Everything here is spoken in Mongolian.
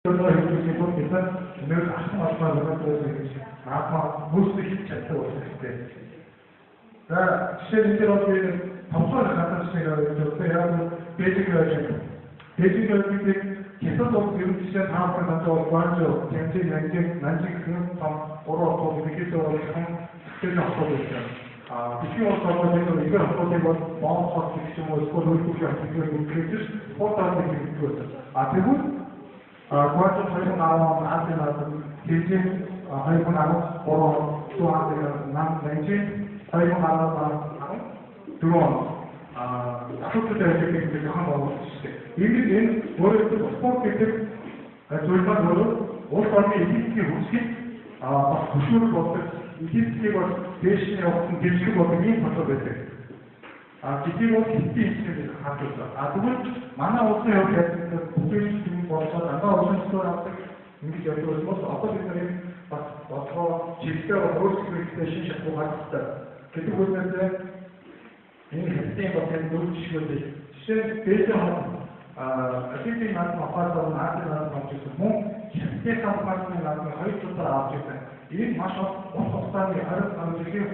одоо хэлсэн бол бид нэр ахсан албаар байгаа гэж наадмаа мөсөх чаддаг болох хэрэгтэй. За жишээ нь бол томцоор хатарсныг одоо яг бэжиг гэдэг хятад бол ер нь жишээ таамаг надад бол тэмцээн нанжиг гэх том гурван автобус ихэдээ бол хэвээр автобус байна. Бидний улсад энэ их автобусыг бол боонхот гэх юм уу эсвэл хөлбөмбөг автобусыг үүсгэж хурдаар хийдэг байна. Тэгвэл Гуайчууд 2010 он Азийн наадам Фижийн 2013 Суазийн нам Нанжийн 2014 он асуудалтай ажилладаг зохион байгуулалт шүү дээ. Энэ өөрөөр спорт гэдэг зүйл маань өөрөө улс орны эдийн хөгжлийг бас хөшөөрөх болдог эдийн бол дээш нь явах гэрчлэг болдог ийм процесс байдаг. Гэтэл бол хэдийн хэлцээр харж байна. Тэгвэл манай улсын хувьд яг бүтээгч болоод дандаа уламжлалт авдаг ингэж явдаг бол одоо бид нар бас бодлого чиглэлээ өөрсдөө шин шатуу хадгалдаг. Гэдэг үгнээс энэ хэдийн бодлого дөрвөн жишээ жишээ дээшээ Африкийн наадам апаатар Азийн наадам авч ирсэн мөн хятадын наадмын хоёр талаар авч ирсэн. Энэ маш олон улс орны 20 жилийн